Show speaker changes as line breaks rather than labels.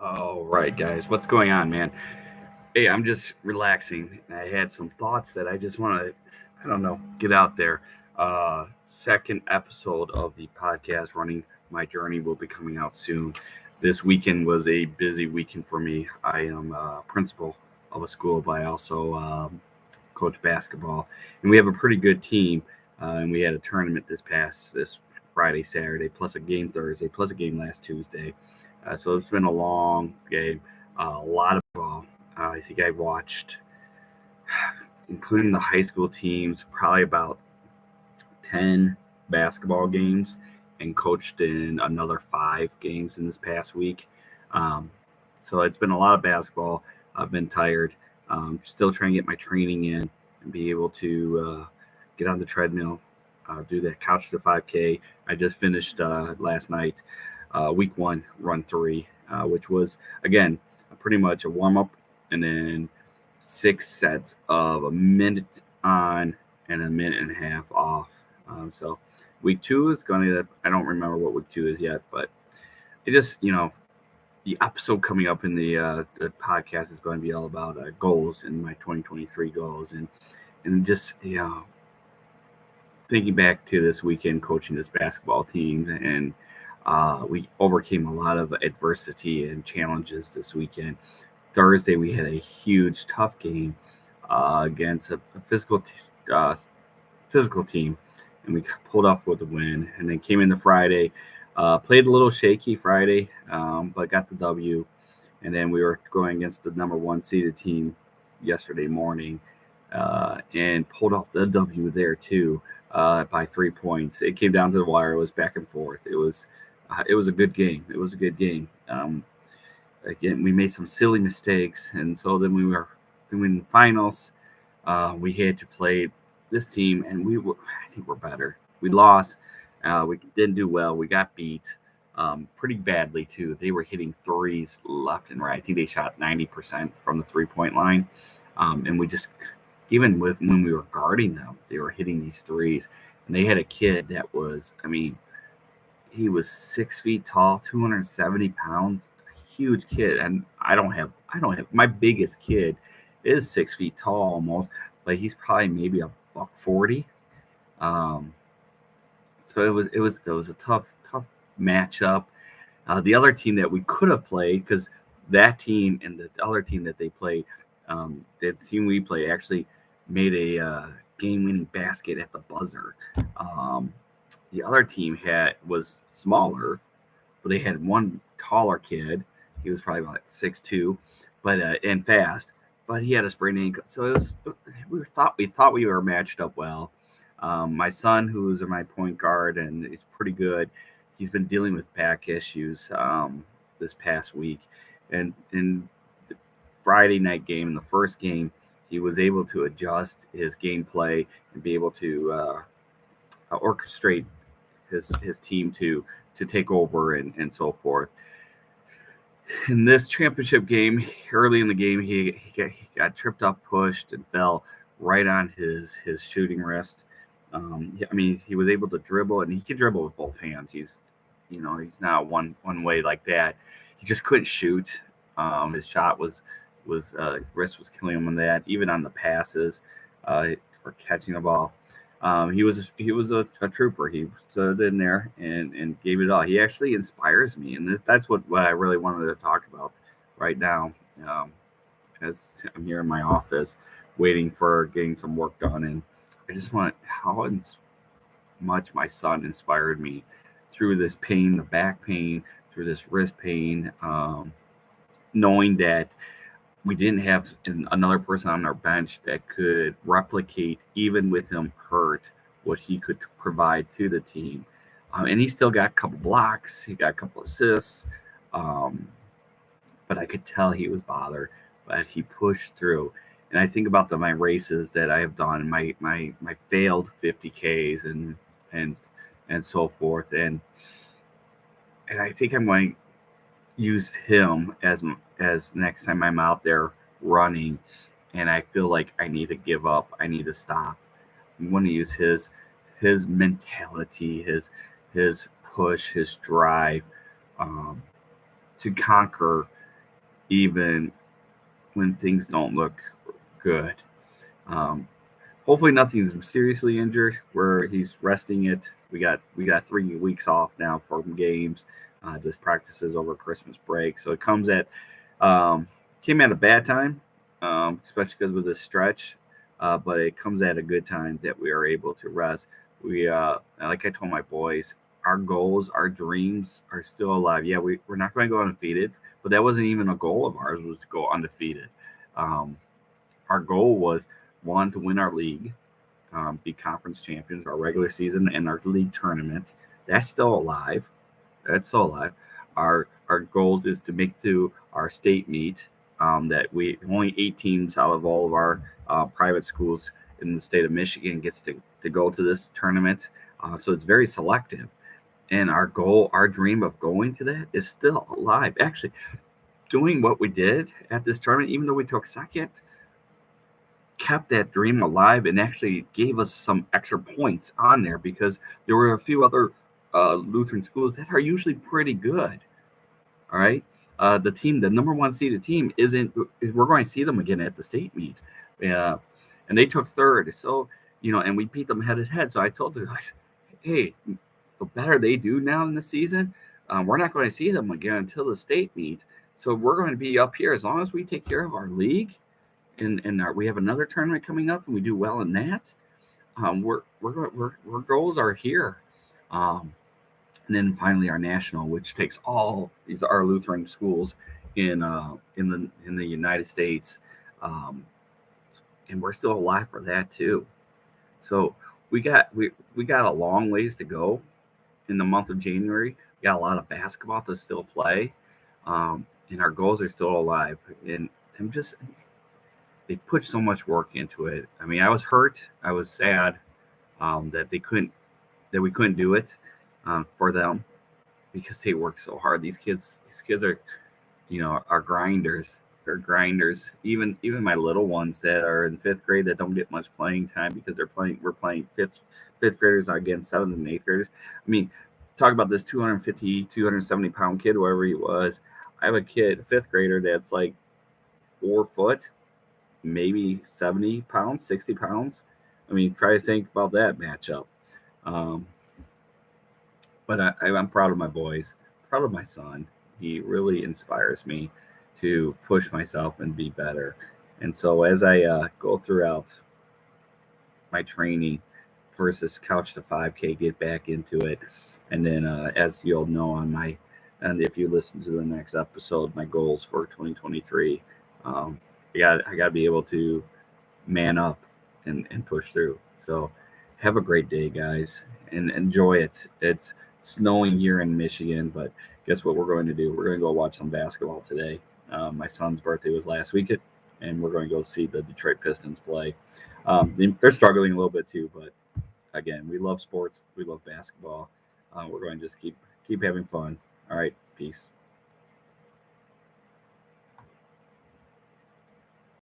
All right, guys, what's going on, man? Hey, I'm just relaxing. I had some thoughts that I just want to, I don't know, get out there. Second episode of the podcast, Running My Journey, will be coming out soon. This weekend was a busy weekend for me. I am principal of a school, but I also coach basketball, and we have a pretty good team. And we had a tournament this Friday, Saturday, plus a game Thursday, plus a game last Tuesday. So it's been a long game, a lot of ball. I think I watched, including the high school teams, probably about 10 basketball games and coached in another 5 games in this past week. Um, so it's been a lot of basketball. I've been tired. Still trying to get my training in and be able to get on the treadmill, do that couch to 5K. I just finished last night, week one, run three, which was, again, pretty much a warm up and then 6 sets of a minute on and a minute and a half off. So week two is going to, I don't remember what week two is yet, but it just, the episode coming up in the podcast is going to be all about goals and my 2023 goals. And just, thinking back to this weekend coaching this basketball team, and we overcame a lot of adversity and challenges this weekend. Thursday, we had a huge, tough game against a physical team, and we pulled off with the win. And then came into Friday, played a little shaky Friday, but got the W. And then we were going against the number one seeded team yesterday morning, and pulled off the W there too, by 3 points. It came down to the wire. It was back and forth. It was a good game. It was a good game. Again, we made some silly mistakes, and so then we were in the finals. We had to play this team, and I think we're better. We lost. We didn't do well. We got beat pretty badly too. They were hitting threes left and right. I think they shot 90% from the 3-point line, and we just, even when we were guarding them, they were hitting these threes. And they had a kid that was, I mean, he was 6 feet tall, 270 pounds, a huge kid. And I don't have my biggest kid is 6 feet tall almost, but he's probably maybe a buck 40. Um, so it was a tough matchup. The other team that we could have played, because that team and the other team that they played, the team we played actually made a game-winning basket at the buzzer. Um, the other team was smaller, but they had one taller kid. He was probably about 6'2", but and fast. But he had a sprained ankle, so we thought we were matched up well. My son, who's my point guard and he's pretty good, he's been dealing with back issues this past week, and in the Friday night game, in the first game, he was able to adjust his gameplay and be able to orchestrate his team to take over and so forth. In this championship game, early in the game, he got tripped up, pushed, and fell right on his shooting wrist. I mean, he was able to dribble, and he can dribble with both hands. He's not one way like that. He just couldn't shoot. His shot was wrist was killing him on that. Even on the passes, or catching the ball, he was a trooper. He stood in there and gave it all. He actually inspires me, and that's what I really wanted to talk about right now. Um, as I'm here in my office, waiting for getting some work done, and I just want how much my son inspired me through this pain, the back pain, through this wrist pain, knowing that we didn't have another person on our bench that could replicate, even with him hurt, what he could provide to the team. And he still got a couple blocks, he got a couple assists, um, but I could tell he was bothered, but he pushed through. And I think about my races that I have done, my failed 50Ks and and so forth, and I think I'm going to use him as next time I'm out there running, and I feel like I need to give up, I need to stop. I'm going to use his mentality, his push, his drive, um, to conquer. even when things don't look good. Um, Hopefully nothing's seriously injured where he's resting it. We got 3 weeks off now from games, just practices over Christmas break. So it came at a bad time, especially because with this stretch. But it comes at a good time that we are able to rest. Like I told my boys, our goals, our dreams are still alive. Yeah, we're not going to go undefeated, but that wasn't even a goal of ours was to go undefeated. Um, our goal was one to win our league, be conference champions, our regular season, and our league tournament. That's still alive. That's still alive. Our goals is to make to our state meet. That we only 8 teams out of all of our private schools in the state of Michigan gets to go to this tournament. So it's very selective. And our goal, our dream of going to that is still alive. Actually, doing what we did at this tournament, even though we took second, kept that dream alive and actually gave us some extra points on there because there were a few other Lutheran schools that are usually pretty good. All right. The number one seeded team we're going to see them again at the state meet. Yeah. And they took third. So, and we beat them head to head. So I told the guys, hey, the better they do now in the season, we're not going to see them again until the state meet. So we're going to be up here as long as we take care of our league and we have another tournament coming up and we do well in that. Our goals are here. And then finally our national, which takes all these our Lutheran schools in the United States, and we're still alive for that too. So we got a long ways to go in the month of January. We got a lot of basketball to still play, and our goals are still alive. And they put so much work into it. I mean, I was hurt. I was sad that we couldn't do it for them because they work so hard. These kids are, are grinders. They're grinders. Even my little ones that are in 5th grade that don't get much playing time because we're playing fifth graders against 7th and 8th graders. I mean, talk about this 270-pound kid, whoever he was. I have a 5th grader that's like 4 foot, maybe 70 pounds, 60 pounds. I mean, try to think about that matchup. But I'm proud of my boys, proud of my son. He really inspires me to push myself and be better. And so as I go throughout my training, first this couch to 5K, get back into it. And then as you'll know and if you listen to the next episode, my goals for 2023, I got to be able to man up and push through. So have a great day, guys, and enjoy it. It's snowing here in Michigan, but guess what we're going to do? We're going to go watch some basketball today. My son's birthday was last week, and we're going to go see the Detroit Pistons play. They're struggling a little bit too, but again, we love sports. We love basketball. We're going to just keep having fun. All right, peace.